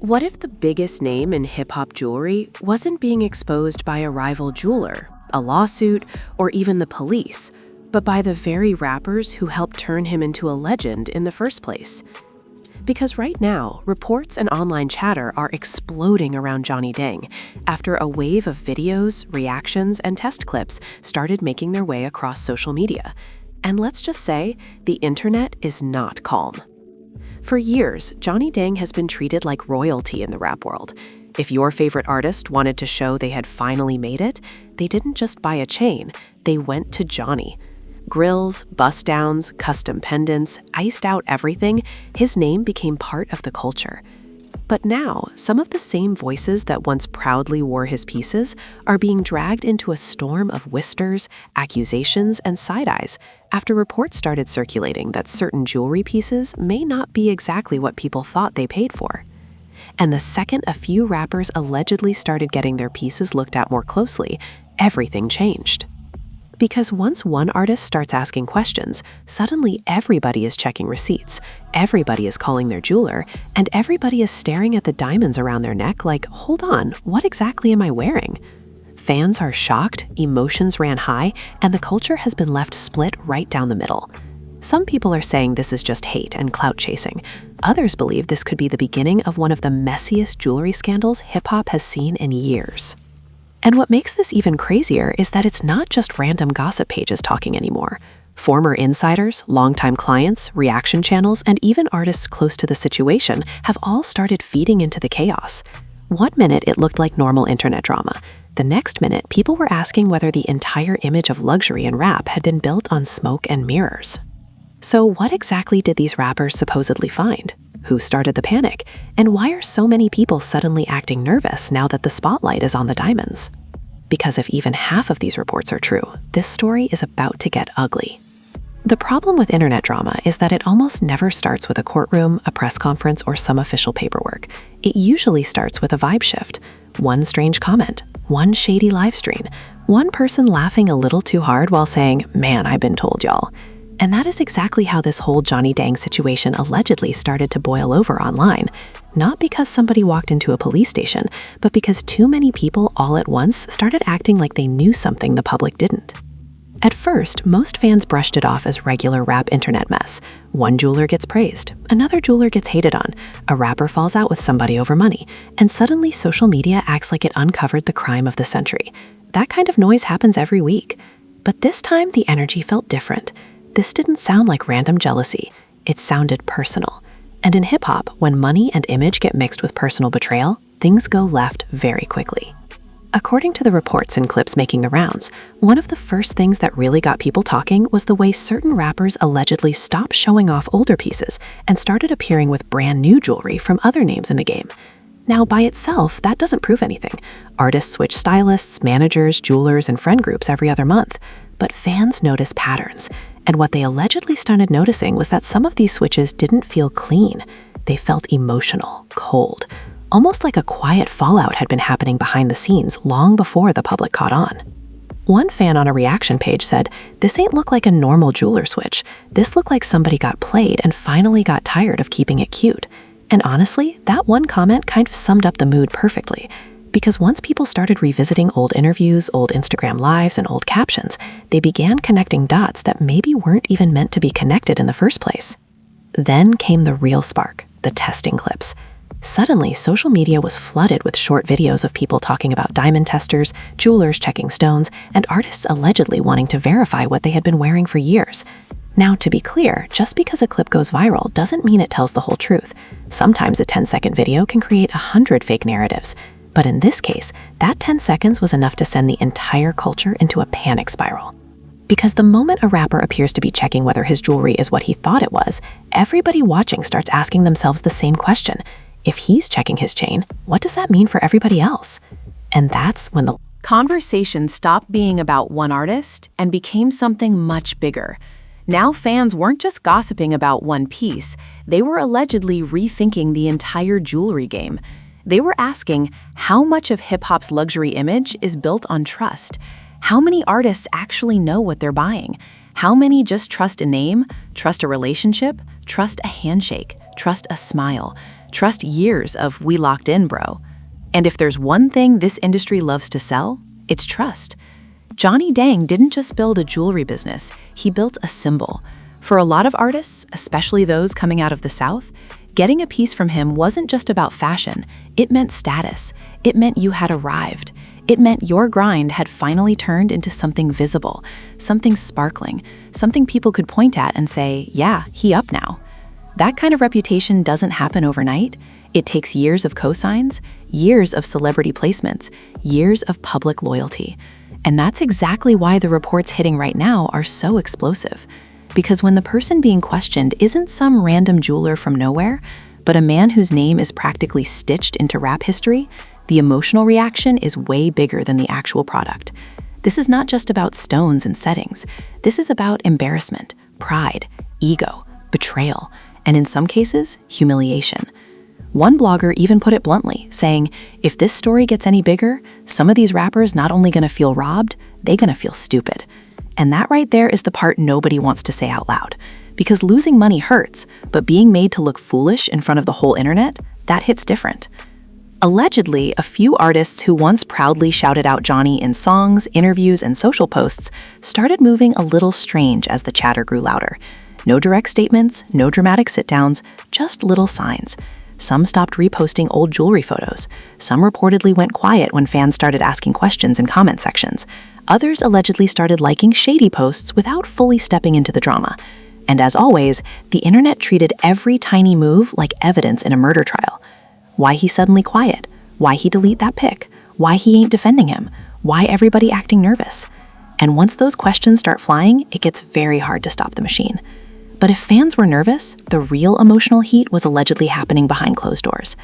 What if the biggest name in hip-hop jewelry wasn't being exposed by a rival jeweler, a lawsuit, or even the police, but by the very rappers who helped turn him into a legend in the first place? Because right now, reports and online chatter are exploding around Johnny Dang after a wave of videos, reactions, and test clips started making their way across social media. And let's just say, the internet is not calm. For years, Johnny Dang has been treated like royalty in the rap world. If your favorite artist wanted to show they had finally made it, they didn't just buy a chain, they went to Johnny. Grills, bust-downs, custom pendants, iced out everything, his name became part of the culture. But now, some of the same voices that once proudly wore his pieces are being dragged into a storm of whisters, accusations, and side-eyes after reports started circulating that certain jewelry pieces may not be exactly what people thought they paid for. And the second a few rappers allegedly started getting their pieces looked at more closely, everything changed. Because once one artist starts asking questions, suddenly everybody is checking receipts, everybody is calling their jeweler, and everybody is staring at the diamonds around their neck like, hold on, what exactly am I wearing? Fans are shocked, emotions ran high, and the culture has been left split right down the middle. Some people are saying this is just hate and clout chasing. Others believe this could be the beginning of one of the messiest jewelry scandals hip-hop has seen in years. And what makes this even crazier is that it's not just random gossip pages talking anymore. Former insiders, longtime clients, reaction channels, and even artists close to the situation have all started feeding into the chaos. One minute it looked like normal internet drama. The next minute, people were asking whether the entire image of luxury in rap had been built on smoke and mirrors. So what exactly did these rappers supposedly find? Who started the panic? And why are so many people suddenly acting nervous now that the spotlight is on the diamonds? Because if even half of these reports are true, this story is about to get ugly. The problem with internet drama is that it almost never starts with a courtroom, a press conference, or some official paperwork. It usually starts with a vibe shift. One strange comment, one shady live stream, one person laughing a little too hard while saying, "Man, I've been told, y'all." And that is exactly how this whole Johnny Dang situation allegedly started to boil over online. Not because somebody walked into a police station, but because too many people all at once started acting like they knew something the public didn't. At first, most fans brushed it off as regular rap internet mess. One jeweler gets praised, another jeweler gets hated on, a rapper falls out with somebody over money, and suddenly social media acts like it uncovered the crime of the century. That kind of noise happens every week. But this time, the energy felt different. This didn't sound like random jealousy. It sounded personal. And in hip-hop, when money and image get mixed with personal betrayal, things go left very quickly. According to the reports and clips making the rounds, one of the first things that really got people talking was the way certain rappers allegedly stopped showing off older pieces and started appearing with brand new jewelry from other names in the game. Now, by itself, that doesn't prove anything. Artists switch stylists, managers, jewelers, and friend groups every other month. But fans notice patterns. And what they allegedly started noticing was that some of these switches didn't feel clean. They felt emotional, cold, almost like a quiet fallout had been happening behind the scenes long before the public caught on. One fan on a reaction page said, "This ain't look like a normal jeweler switch. This looked like somebody got played and finally got tired of keeping it cute." And honestly, that one comment kind of summed up the mood perfectly. Because once people started revisiting old interviews, old Instagram lives, and old captions, they began connecting dots that maybe weren't even meant to be connected in the first place. Then came the real spark, the testing clips. Suddenly, social media was flooded with short videos of people talking about diamond testers, jewelers checking stones, and artists allegedly wanting to verify what they had been wearing for years. Now, to be clear, just because a clip goes viral doesn't mean it tells the whole truth. Sometimes a 10-second video can create 100 fake narratives. But in this case, that 10 seconds was enough to send the entire culture into a panic spiral. Because the moment a rapper appears to be checking whether his jewelry is what he thought it was, everybody watching starts asking themselves the same question. If he's checking his chain, what does that mean for everybody else? And that's when the conversation stopped being about one artist and became something much bigger. Now fans weren't just gossiping about one piece, they were allegedly rethinking the entire jewelry game. They were asking how much of hip-hop's luxury image is built on trust. How many artists actually know what they're buying? How many just trust a name, trust a relationship, trust a handshake, trust a smile? Trust years of "we locked in, bro." And if there's one thing this industry loves to sell, it's trust. Johnny Dang didn't just build a jewelry business, he built a symbol. For a lot of artists, especially those coming out of the South, getting a piece from him wasn't just about fashion, it meant status. It meant you had arrived. It meant your grind had finally turned into something visible, something sparkling, something people could point at and say, yeah, he up now. That kind of reputation doesn't happen overnight. It takes years of cosigns, years of celebrity placements, years of public loyalty. And that's exactly why the reports hitting right now are so explosive. Because when the person being questioned isn't some random jeweler from nowhere, but a man whose name is practically stitched into rap history, the emotional reaction is way bigger than the actual product. This is not just about stones and settings. This is about embarrassment, pride, ego, betrayal, and in some cases, humiliation. One blogger even put it bluntly, saying, if this story gets any bigger, some of these rappers not only gonna feel robbed, they're gonna feel stupid. And that right there is the part nobody wants to say out loud. Because losing money hurts, but being made to look foolish in front of the whole internet, that hits different. Allegedly, a few artists who once proudly shouted out Johnny in songs, interviews, and social posts started moving a little strange as the chatter grew louder. No direct statements, no dramatic sit-downs, just little signs. Some stopped reposting old jewelry photos. Some reportedly went quiet when fans started asking questions in comment sections. Others allegedly started liking shady posts without fully stepping into the drama. And as always, the internet treated every tiny move like evidence in a murder trial. Why he suddenly quiet? Why he delete that pic? Why he ain't defending him? Why everybody acting nervous? And once those questions start flying, it gets very hard to stop the machine. But if fans were nervous, the real emotional heat was allegedly happening behind closed doors.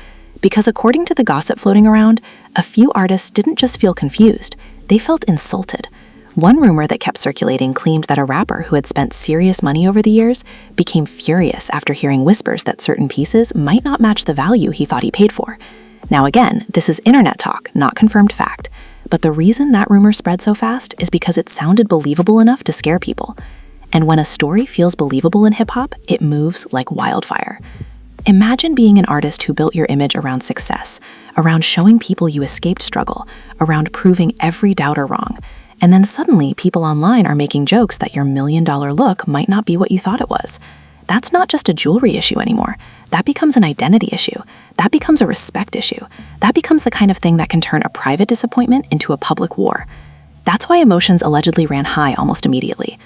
Because according to the gossip floating around, a few artists didn't just feel confused, they felt insulted. One rumor that kept circulating claimed that a rapper who had spent serious money over the years became furious after hearing whispers that certain pieces might not match the value he thought he paid for. Now again, this is internet talk, not confirmed fact. But the reason that rumor spread so fast is because it sounded believable enough to scare people. And when a story feels believable in hip-hop, it moves like wildfire. Imagine being an artist who built your image around success, around showing people you escaped struggle, around proving every doubter wrong. And then suddenly, people online are making jokes that your $1,000,000 look might not be what you thought it was. That's not just a jewelry issue anymore. That becomes an identity issue. That becomes a respect issue. That becomes the kind of thing that can turn a private disappointment into a public war. That's why emotions allegedly ran high almost immediately.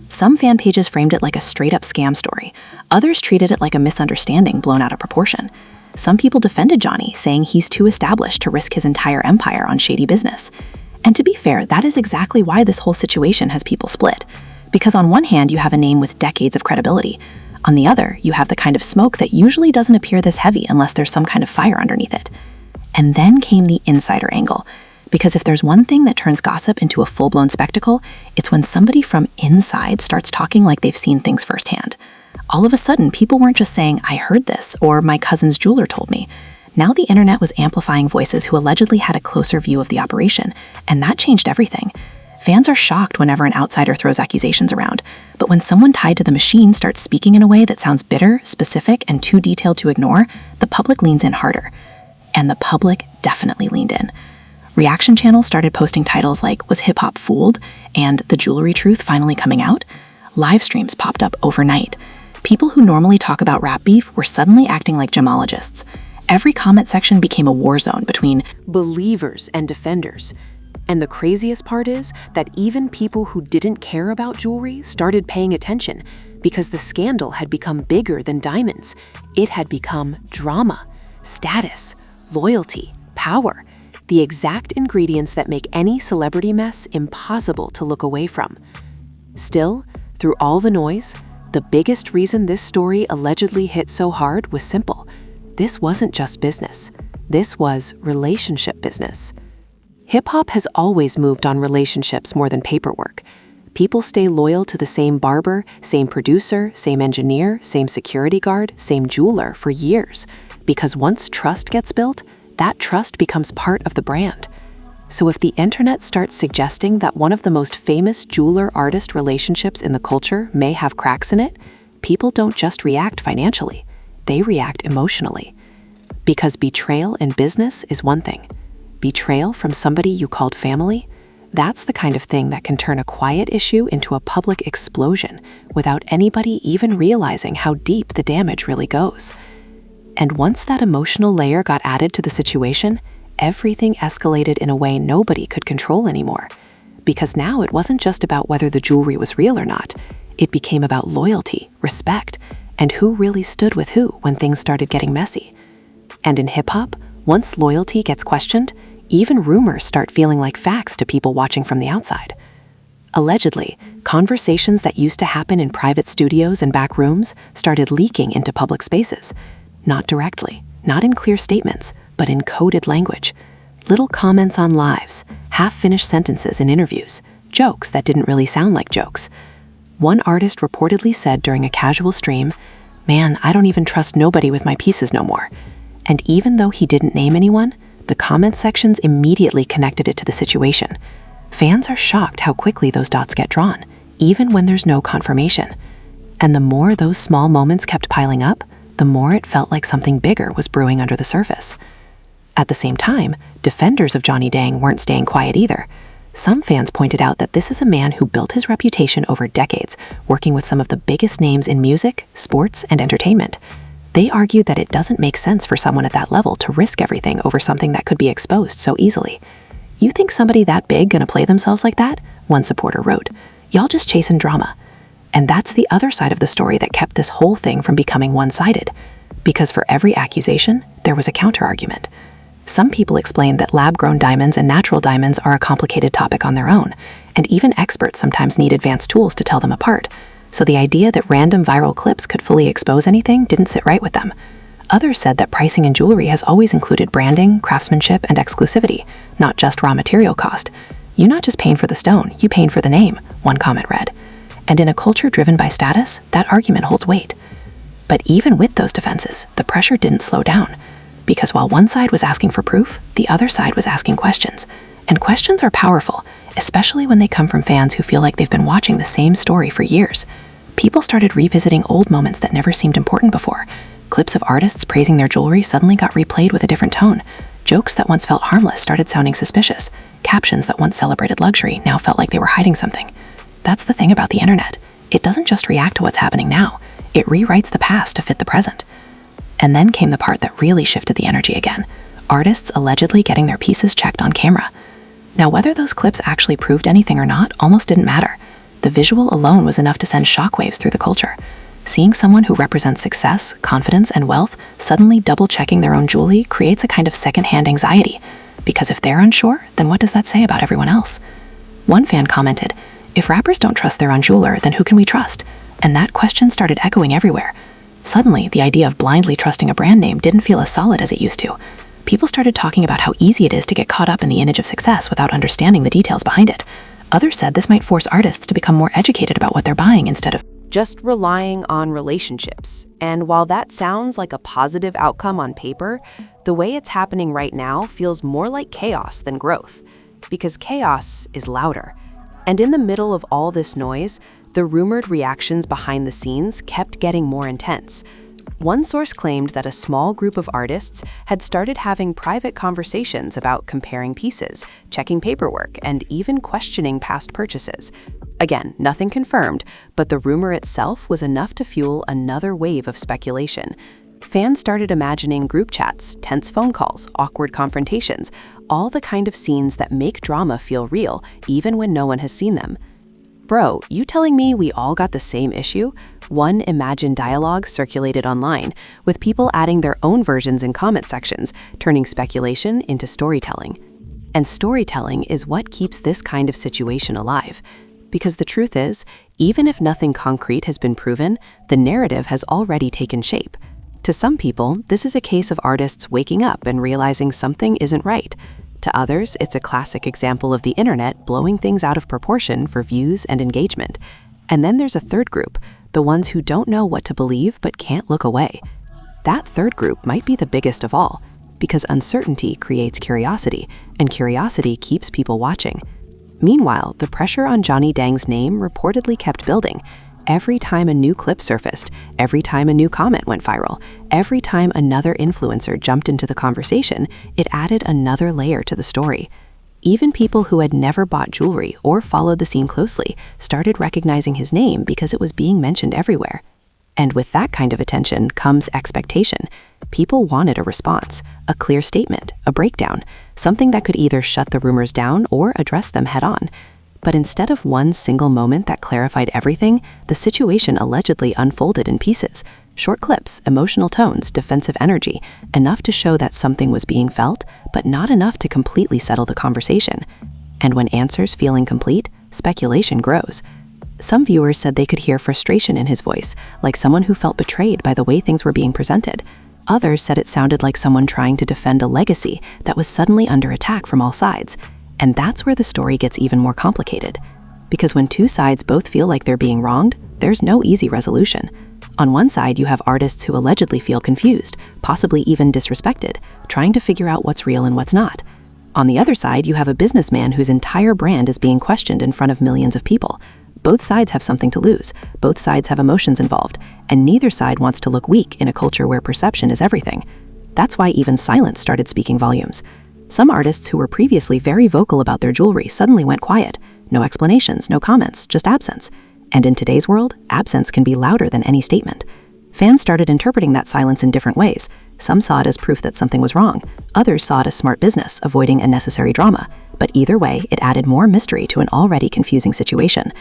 Some fan pages framed it like a straight-up scam story. Others treated it like a misunderstanding blown out of proportion. Some people defended Johnny, saying he's too established to risk his entire empire on shady business. And to be fair, that is exactly why this whole situation has people split. Because on one hand, you have a name with decades of credibility. On the other, you have the kind of smoke that usually doesn't appear this heavy unless there's some kind of fire underneath it. And then came the insider angle. Because if there's one thing that turns gossip into a full-blown spectacle, it's when somebody from inside starts talking like they've seen things firsthand. All of a sudden, people weren't just saying, I heard this, or my cousin's jeweler told me. Now the internet was amplifying voices who allegedly had a closer view of the operation, and that changed everything. Fans are shocked whenever an outsider throws accusations around, but when someone tied to the machine starts speaking in a way that sounds bitter, specific, and too detailed to ignore, the public leans in harder. And the public definitely leaned in. Reaction channels started posting titles like, "Was hip-hop fooled?" and "The jewelry truth finally coming out?" Live streams popped up overnight. People who normally talk about rap beef were suddenly acting like gemologists. Every comment section became a war zone between believers and defenders. And the craziest part is that even people who didn't care about jewelry started paying attention because the scandal had become bigger than diamonds. It had become drama, status, loyalty, power, the exact ingredients that make any celebrity mess impossible to look away from. Still, through all the noise, the biggest reason this story allegedly hit so hard was simple. This wasn't just business. This was relationship business. Hip-hop has always moved on relationships more than paperwork. People stay loyal to the same barber, same producer, same engineer, same security guard, same jeweler for years. Because once trust gets built, that trust becomes part of the brand. So if the internet starts suggesting that one of the most famous jeweler-artist relationships in the culture may have cracks in it, people don't just react financially. They react emotionally. Because betrayal in business is one thing. Betrayal from somebody you called family, that's the kind of thing that can turn a quiet issue into a public explosion without anybody even realizing how deep the damage really goes. And once that emotional layer got added to the situation, everything escalated in a way nobody could control anymore. Because now it wasn't just about whether the jewelry was real or not. It became about loyalty, respect, and who really stood with who when things started getting messy. And in hip-hop, once loyalty gets questioned, even rumors start feeling like facts to people watching from the outside. Allegedly, conversations that used to happen in private studios and back rooms started leaking into public spaces. Not directly, not in clear statements, but in coded language. Little comments on lives, half-finished sentences in interviews, jokes that didn't really sound like jokes. One artist reportedly said during a casual stream, "Man, I don't even trust nobody with my pieces no more." And even though he didn't name anyone, the comment sections immediately connected it to the situation. Fans are shocked how quickly those dots get drawn, even when there's no confirmation. And the more those small moments kept piling up, the more it felt like something bigger was brewing under the surface. At the same time, defenders of Johnny Dang weren't staying quiet either. Some fans pointed out that this is a man who built his reputation over decades, working with some of the biggest names in music, sports, and entertainment. They argued that it doesn't make sense for someone at that level to risk everything over something that could be exposed so easily. "You think somebody that big gonna play themselves like that?" one supporter wrote. "Y'all just chasing drama." And that's the other side of the story that kept this whole thing from becoming one-sided. Because for every accusation, there was a counter-argument. Some people explained that lab-grown diamonds and natural diamonds are a complicated topic on their own, and even experts sometimes need advanced tools to tell them apart. So the idea that random viral clips could fully expose anything didn't sit right with them. Others said that pricing in jewelry has always included branding, craftsmanship, and exclusivity, not just raw material cost. "You're not just paying for the stone, you paying for the name," one comment read. And in a culture driven by status, that argument holds weight. But even with those defenses, the pressure didn't slow down. Because while one side was asking for proof, the other side was asking questions. And questions are powerful, especially when they come from fans who feel like they've been watching the same story for years. People started revisiting old moments that never seemed important before. Clips of artists praising their jewelry suddenly got replayed with a different tone. Jokes that once felt harmless started sounding suspicious. Captions that once celebrated luxury now felt like they were hiding something. That's the thing about the internet. It doesn't just react to what's happening now. It rewrites the past to fit the present. And then came the part that really shifted the energy again. Artists allegedly getting their pieces checked on camera. Now, whether those clips actually proved anything or not almost didn't matter. The visual alone was enough to send shockwaves through the culture. Seeing someone who represents success, confidence, and wealth suddenly double-checking their own jewelry creates a kind of second-hand anxiety. Because if they're unsure, then what does that say about everyone else? One fan commented, "If rappers don't trust their own jeweler, then who can we trust?" And that question started echoing everywhere. Suddenly, the idea of blindly trusting a brand name didn't feel as solid as it used to. People started talking about how easy it is to get caught up in the image of success without understanding the details behind it. Others said this might force artists to become more educated about what they're buying instead of just relying on relationships. And while that sounds like a positive outcome on paper, the way it's happening right now feels more like chaos than growth. Because chaos is louder. And in the middle of all this noise, the rumored reactions behind the scenes kept getting more intense. One source claimed that a small group of artists had started having private conversations about comparing pieces, checking paperwork, and even questioning past purchases. Again, nothing confirmed, but the rumor itself was enough to fuel another wave of speculation. Fans started imagining group chats, tense phone calls, awkward confrontations, all the kind of scenes that make drama feel real, even when no one has seen them. Bro, you telling me we all got the same issue? One imagined dialogue circulated online, with people adding their own versions in comment sections, turning speculation into storytelling. And storytelling is what keeps this kind of situation alive. Because the truth is, even if nothing concrete has been proven, the narrative has already taken shape. To some people, this is a case of artists waking up and realizing something isn't right. To others, it's a classic example of the internet blowing things out of proportion for views and engagement. And then there's a third group, the ones who don't know what to believe but can't look away. That third group might be the biggest of all, because uncertainty creates curiosity, and curiosity keeps people watching. Meanwhile, the pressure on Johnny Dang's name reportedly kept building. Every time a new clip surfaced, every time a new comment went viral, every time another influencer jumped into the conversation, it added another layer to the story. Even people who had never bought jewelry or followed the scene closely started recognizing his name because it was being mentioned everywhere. And with that kind of attention comes expectation. People wanted a response, a clear statement, a breakdown, something that could either shut the rumors down or address them head-on. But instead of one single moment that clarified everything, the situation allegedly unfolded in pieces. Short clips, emotional tones, defensive energy, enough to show that something was being felt, but not enough to completely settle the conversation. And when answers feel incomplete, speculation grows. Some viewers said they could hear frustration in his voice, like someone who felt betrayed by the way things were being presented. Others said it sounded like someone trying to defend a legacy that was suddenly under attack from all sides. And that's where the story gets even more complicated. Because when two sides both feel like they're being wronged, there's no easy resolution. On one side, you have artists who allegedly feel confused, possibly even disrespected, trying to figure out what's real and what's not. On the other side, you have a businessman whose entire brand is being questioned in front of millions of people. Both sides have something to lose, both sides have emotions involved, and neither side wants to look weak in a culture where perception is everything. That's why even silence started speaking volumes. Some artists who were previously very vocal about their jewelry suddenly went quiet. No explanations, no comments, just absence. And in today's world, absence can be louder than any statement. Fans started interpreting that silence in different ways. Some saw it as proof that something was wrong. Others saw it as smart business, avoiding unnecessary drama. But either way, it added more mystery to an already confusing situation.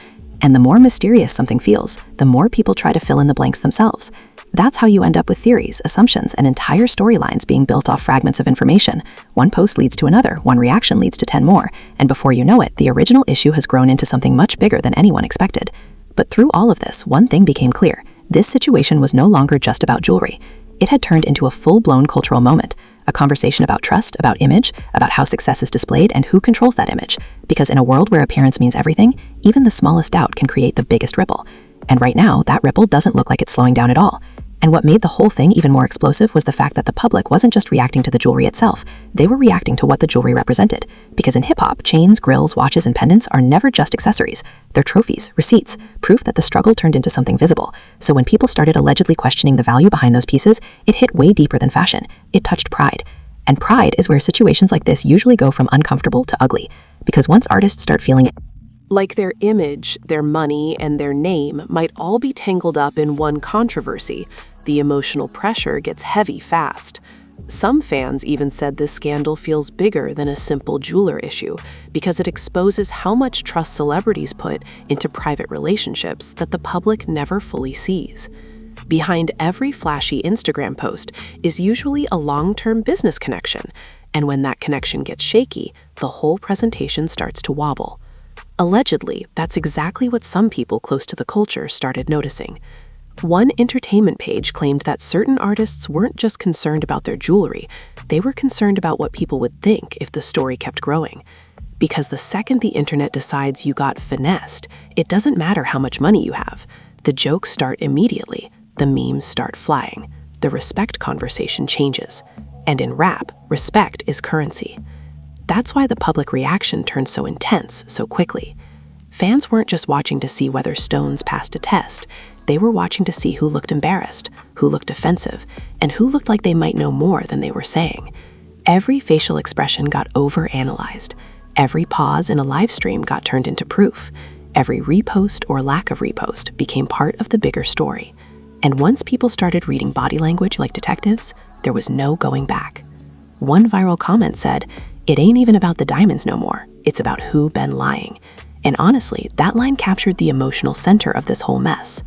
And the more mysterious something feels, the more people try to fill in the blanks themselves. That's how you end up with theories, assumptions, and entire storylines being built off fragments of information. One post leads to another, one reaction leads to 10 more, and before you know it, the original issue has grown into something much bigger than anyone expected. But through all of this, one thing became clear. This situation was no longer just about jewelry. It had turned into a full-blown cultural moment, a conversation about trust, about image, about how success is displayed and who controls that image. Because in a world where appearance means everything, even the smallest doubt can create the biggest ripple. And right now, that ripple doesn't look like it's slowing down at all. And what made the whole thing even more explosive was the fact that the public wasn't just reacting to the jewelry itself, they were reacting to what the jewelry represented. Because in hip-hop, chains, grills, watches, and pendants are never just accessories. They're trophies, receipts, proof that the struggle turned into something visible. So when people started allegedly questioning the value behind those pieces, it hit way deeper than fashion. It touched pride. And pride is where situations like this usually go from uncomfortable to ugly. Because once artists start feeling it, like their image, their money, and their name might all be tangled up in one controversy, the emotional pressure gets heavy fast. Some fans even said this scandal feels bigger than a simple jeweler issue because it exposes how much trust celebrities put into private relationships that the public never fully sees. Behind every flashy Instagram post is usually a long-term business connection, and when that connection gets shaky, the whole presentation starts to wobble. Allegedly, that's exactly what some people close to the culture started noticing. One entertainment page claimed that certain artists weren't just concerned about their jewelry, they were concerned about what people would think if the story kept growing. Because the second the internet decides you got finessed, it doesn't matter how much money you have. The jokes start immediately, the memes start flying, the respect conversation changes. And in rap, respect is currency. That's why the public reaction turned so intense so quickly. Fans weren't just watching to see whether stones passed a test, they were watching to see who looked embarrassed, who looked defensive, and who looked like they might know more than they were saying. Every facial expression got overanalyzed. Every pause in a live stream got turned into proof. Every repost or lack of repost became part of the bigger story. And once people started reading body language like detectives, there was no going back. One viral comment said, "It ain't even about the diamonds no more, it's about who been lying." And honestly, that line captured the emotional center of this whole mess.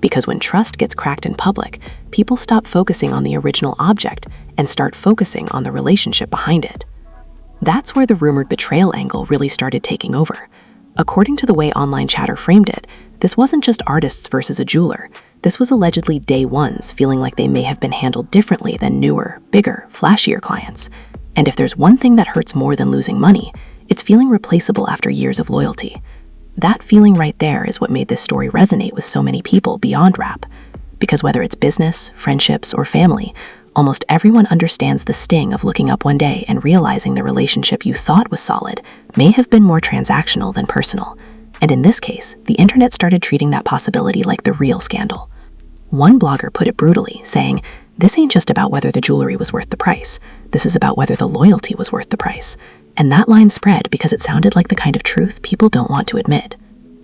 Because when trust gets cracked in public, people stop focusing on the original object and start focusing on the relationship behind it. That's where the rumored betrayal angle really started taking over. According to the way online chatter framed it, this wasn't just artists versus a jeweler. This was allegedly day ones feeling like they may have been handled differently than newer, bigger, flashier clients. And if there's one thing that hurts more than losing money, it's feeling replaceable after years of loyalty. That feeling right there is what made this story resonate with so many people beyond rap. Because whether it's business, friendships, or family, almost everyone understands the sting of looking up one day and realizing the relationship you thought was solid may have been more transactional than personal. And in this case, the internet started treating that possibility like the real scandal. One blogger put it brutally, saying, "This ain't just about whether the jewelry was worth the price. This is about whether the loyalty was worth the price." And that line spread because it sounded like the kind of truth people don't want to admit.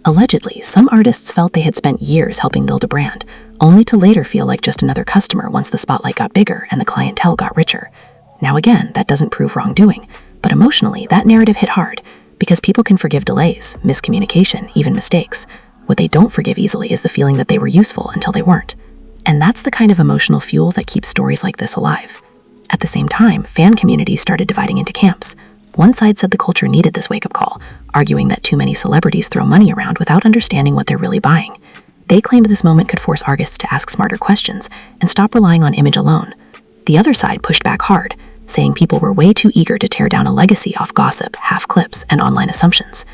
Allegedly, some artists felt they had spent years helping build a brand, only to later feel like just another customer once the spotlight got bigger and the clientele got richer. Now again, that doesn't prove wrongdoing, but emotionally, that narrative hit hard, because people can forgive delays, miscommunication, even mistakes. What they don't forgive easily is the feeling that they were useful until they weren't. And that's the kind of emotional fuel that keeps stories like this alive. At the same time, fan communities started dividing into camps. One side said the culture needed this wake-up call, arguing that too many celebrities throw money around without understanding what they're really buying. They claimed this moment could force artists to ask smarter questions and stop relying on image alone. The other side pushed back hard, saying people were way too eager to tear down a legacy off gossip, half-clips, and online assumptions.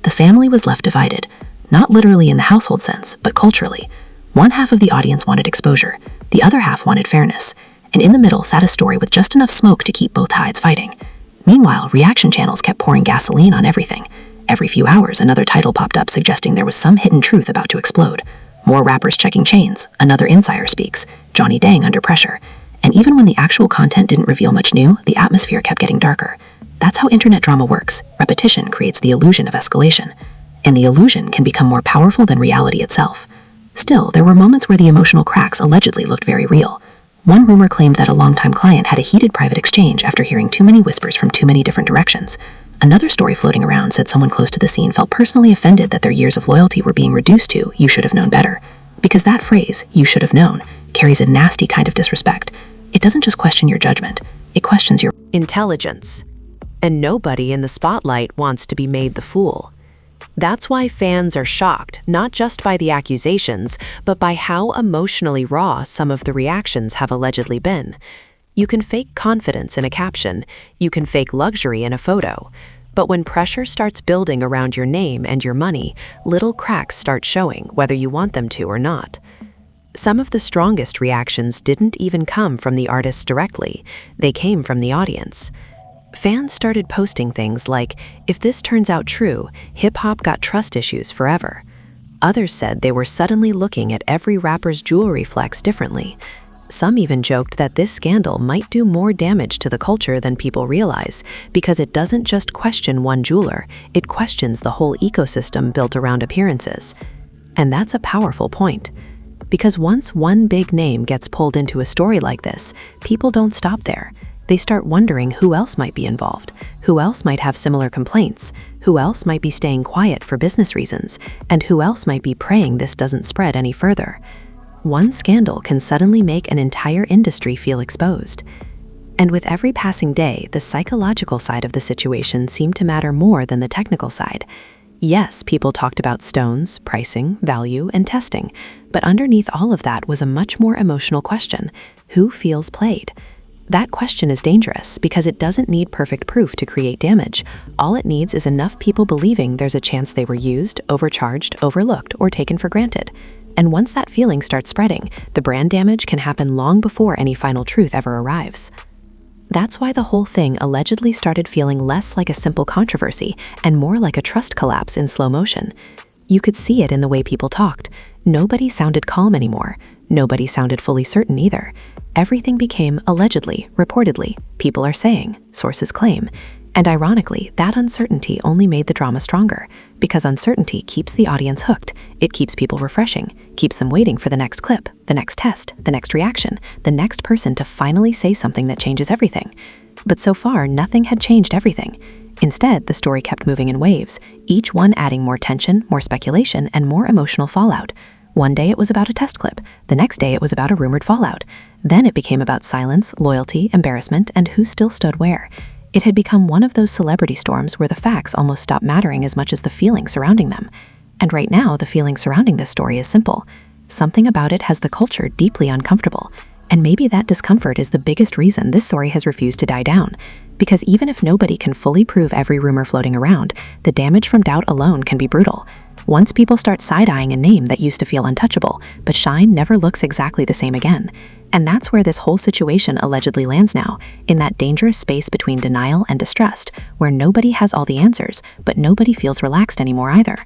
The family was left divided, not literally in the household sense, but culturally. One half of the audience wanted exposure, the other half wanted fairness, and in the middle sat a story with just enough smoke to keep both sides fighting. Meanwhile, reaction channels kept pouring gasoline on everything. Every few hours, another title popped up suggesting there was some hidden truth about to explode. More rappers checking chains, another insider speaks, Johnny Dang under pressure. And even when the actual content didn't reveal much new, the atmosphere kept getting darker. That's how internet drama works. Repetition creates the illusion of escalation. And the illusion can become more powerful than reality itself. Still, there were moments where the emotional cracks allegedly looked very real. One rumor claimed that a longtime client had a heated private exchange after hearing too many whispers from too many different directions. Another story floating around said someone close to the scene felt personally offended that their years of loyalty were being reduced to, "You should have known better." Because that phrase, "you should have known," carries a nasty kind of disrespect. It doesn't just question your judgment, it questions your intelligence. And nobody in the spotlight wants to be made the fool. That's why fans are shocked, not just by the accusations, but by how emotionally raw some of the reactions have allegedly been. You can fake confidence in a caption, you can fake luxury in a photo, but when pressure starts building around your name and your money, little cracks start showing, whether you want them to or not. Some of the strongest reactions didn't even come from the artists directly, they came from the audience. Fans started posting things like, "If this turns out true, hip-hop got trust issues forever." Others said they were suddenly looking at every rapper's jewelry flex differently. Some even joked that this scandal might do more damage to the culture than people realize, because it doesn't just question one jeweler, it questions the whole ecosystem built around appearances. And that's a powerful point. Because once one big name gets pulled into a story like this, people don't stop there. They start wondering who else might be involved, who else might have similar complaints, who else might be staying quiet for business reasons, and who else might be praying this doesn't spread any further. One scandal can suddenly make an entire industry feel exposed. And with every passing day, the psychological side of the situation seemed to matter more than the technical side. Yes, people talked about stones, pricing, value, and testing, but underneath all of that was a much more emotional question: who feels played? That question is dangerous because it doesn't need perfect proof to create damage. All it needs is enough people believing there's a chance they were used, overcharged, overlooked, or taken for granted. And once that feeling starts spreading, the brand damage can happen long before any final truth ever arrives. That's why the whole thing allegedly started feeling less like a simple controversy and more like a trust collapse in slow motion. You could see it in the way people talked. Nobody sounded calm anymore. Nobody sounded fully certain either. Everything became allegedly, reportedly, people are saying, sources claim. And ironically, that uncertainty only made the drama stronger, because uncertainty keeps the audience hooked. It keeps people refreshing, keeps them waiting for the next clip, the next test, the next reaction, the next person to finally say something that changes everything. But so far, nothing had changed everything. Instead, the story kept moving in waves, each one adding more tension, more speculation, and more emotional fallout. One day it was about a test clip, the next day it was about a rumored fallout. Then it became about silence, loyalty, embarrassment, and who still stood where. It had become one of those celebrity storms where the facts almost stopped mattering as much as the feeling surrounding them. And right now, the feeling surrounding this story is simple. Something about it has the culture deeply uncomfortable. And maybe that discomfort is the biggest reason this story has refused to die down. Because even if nobody can fully prove every rumor floating around, the damage from doubt alone can be brutal. Once people start side-eyeing a name that used to feel untouchable, but shine never looks exactly the same again. And that's where this whole situation allegedly lands now, in that dangerous space between denial and distrust, where nobody has all the answers, but nobody feels relaxed anymore either.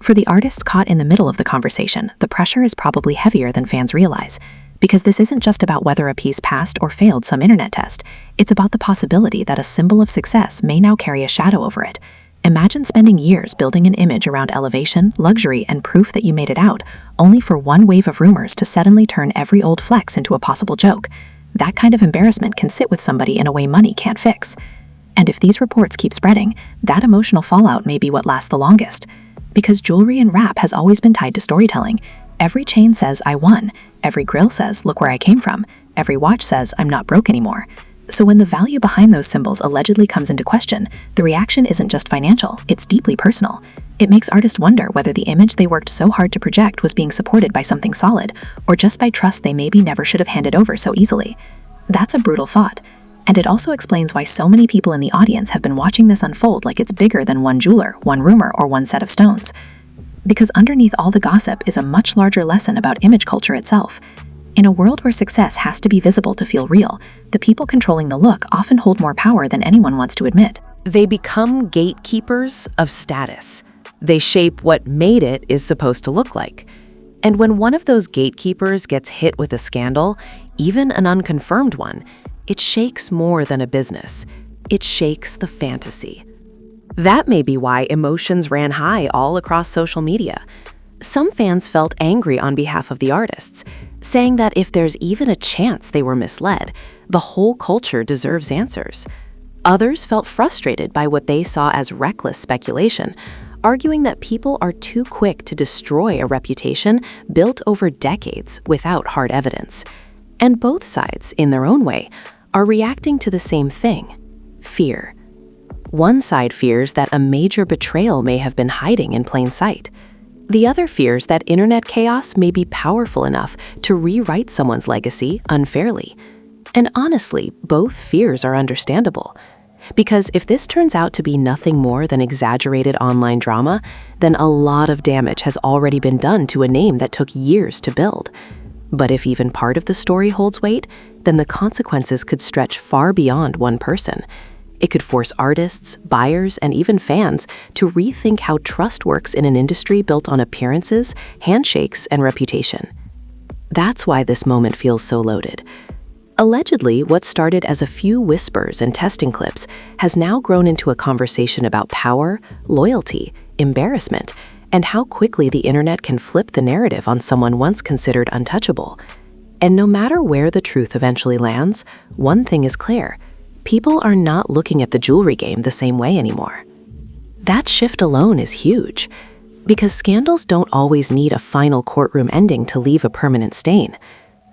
For the artists caught in the middle of the conversation, the pressure is probably heavier than fans realize. Because this isn't just about whether a piece passed or failed some internet test, it's about the possibility that a symbol of success may now carry a shadow over it. Imagine spending years building an image around elevation, luxury, and proof that you made it out, only for one wave of rumors to suddenly turn every old flex into a possible joke. That kind of embarrassment can sit with somebody in a way money can't fix. And if these reports keep spreading, that emotional fallout may be what lasts the longest. Because jewelry and rap has always been tied to storytelling. Every chain says, "I won." Every grill says, "Look where I came from." Every watch says, "I'm not broke anymore." So when the value behind those symbols allegedly comes into question, the reaction isn't just financial, it's deeply personal. It makes artists wonder whether the image they worked so hard to project was being supported by something solid, or just by trust they maybe never should have handed over so easily. That's a brutal thought. And it also explains why so many people in the audience have been watching this unfold like it's bigger than one jeweler, one rumor, or one set of stones. Because underneath all the gossip is a much larger lesson about image culture itself. In a world where success has to be visible to feel real, the people controlling the look often hold more power than anyone wants to admit. They become gatekeepers of status. They shape what made it is supposed to look like. And when one of those gatekeepers gets hit with a scandal, even an unconfirmed one, it shakes more than a business. It shakes the fantasy. That may be why emotions ran high all across social media. Some fans felt angry on behalf of the artists, saying that if there's even a chance they were misled, the whole culture deserves answers. Others felt frustrated by what they saw as reckless speculation, arguing that people are too quick to destroy a reputation built over decades without hard evidence. And both sides, in their own way, are reacting to the same thing: fear. One side fears that a major betrayal may have been hiding in plain sight. The other fears that internet chaos may be powerful enough to rewrite someone's legacy unfairly. And honestly, both fears are understandable. Because if this turns out to be nothing more than exaggerated online drama, then a lot of damage has already been done to a name that took years to build. But if even part of the story holds weight, then the consequences could stretch far beyond one person. It could force artists, buyers, and even fans to rethink how trust works in an industry built on appearances, handshakes, and reputation. That's why this moment feels so loaded. Allegedly, what started as a few whispers and testing clips has now grown into a conversation about power, loyalty, embarrassment, and how quickly the internet can flip the narrative on someone once considered untouchable. And no matter where the truth eventually lands, one thing is clear: people are not looking at the jewelry game the same way anymore. That shift alone is huge, because scandals don't always need a final courtroom ending to leave a permanent stain.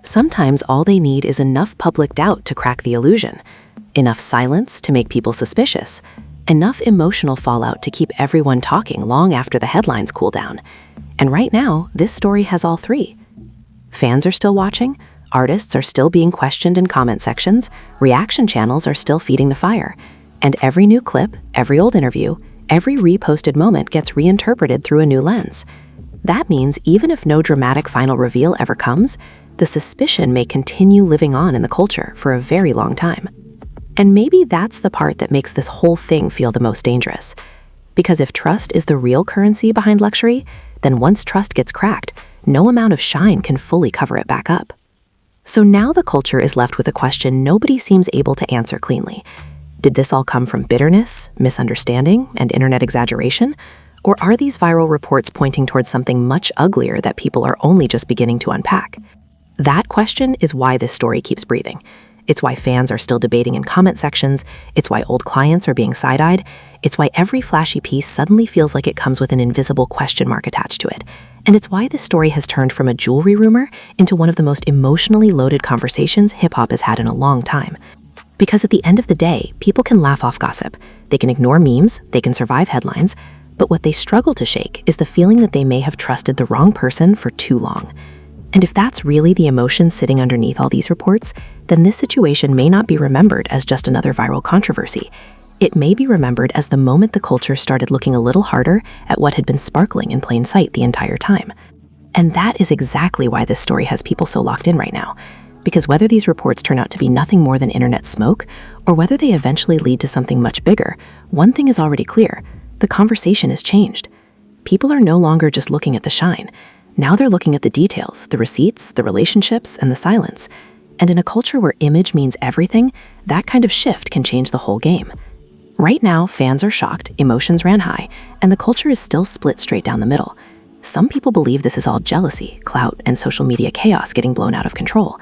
Sometimes all they need is enough public doubt to crack the illusion, enough silence to make people suspicious, enough emotional fallout to keep everyone talking long after the headlines cool down. And right now, this story has all three. Fans are still watching, artists are still being questioned in comment sections, reaction channels are still feeding the fire, and every new clip, every old interview, every reposted moment gets reinterpreted through a new lens. That means even if no dramatic final reveal ever comes, the suspicion may continue living on in the culture for a very long time. And maybe that's the part that makes this whole thing feel the most dangerous. Because if trust is the real currency behind luxury, then once trust gets cracked, no amount of shine can fully cover it back up. So now the culture is left with a question nobody seems able to answer cleanly. Did this all come from bitterness, misunderstanding, and internet exaggeration? Or are these viral reports pointing towards something much uglier that people are only just beginning to unpack? That question is why this story keeps breathing. It's why fans are still debating in comment sections. It's why old clients are being side-eyed. It's why every flashy piece suddenly feels like it comes with an invisible question mark attached to it. And it's why this story has turned from a jewelry rumor into one of the most emotionally loaded conversations hip-hop has had in a long time. Because at the end of the day, people can laugh off gossip. They can ignore memes, they can survive headlines, but what they struggle to shake is the feeling that they may have trusted the wrong person for too long. And if that's really the emotion sitting underneath all these reports, then this situation may not be remembered as just another viral controversy. It may be remembered as the moment the culture started looking a little harder at what had been sparkling in plain sight the entire time. And that is exactly why this story has people so locked in right now. Because whether these reports turn out to be nothing more than internet smoke, or whether they eventually lead to something much bigger, one thing is already clear: the conversation has changed. People are no longer just looking at the shine. Now they're looking at the details, the receipts, the relationships, and the silence. And in a culture where image means everything, that kind of shift can change the whole game. Right now, fans are shocked, emotions ran high, and the culture is still split straight down the middle. Some people believe this is all jealousy, clout, and social media chaos getting blown out of control.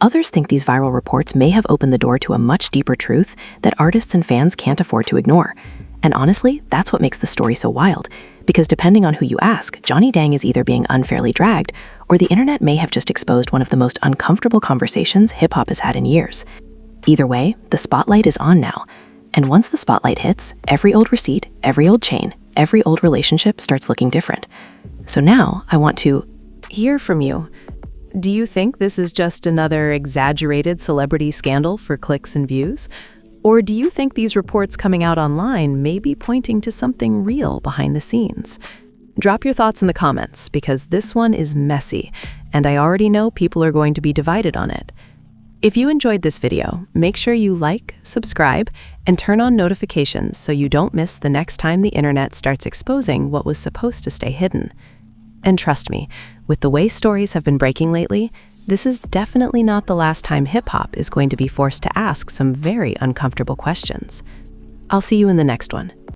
Others think these viral reports may have opened the door to a much deeper truth that artists and fans can't afford to ignore. And honestly, that's what makes the story so wild, because depending on who you ask, Johnny Dang is either being unfairly dragged, or the internet may have just exposed one of the most uncomfortable conversations hip-hop has had in years. Either way, the spotlight is on now. And once the spotlight hits, every old receipt, every old chain, every old relationship starts looking different. So now I want to hear from you. Do you think this is just another exaggerated celebrity scandal for clicks and views? Or do you think these reports coming out online may be pointing to something real behind the scenes? Drop your thoughts in the comments, because this one is messy, and I already know people are going to be divided on it. If you enjoyed this video, make sure you like, subscribe, and turn on notifications so you don't miss the next time the internet starts exposing what was supposed to stay hidden. And trust me, with the way stories have been breaking lately, this is definitely not the last time hip-hop is going to be forced to ask some very uncomfortable questions. I'll see you in the next one.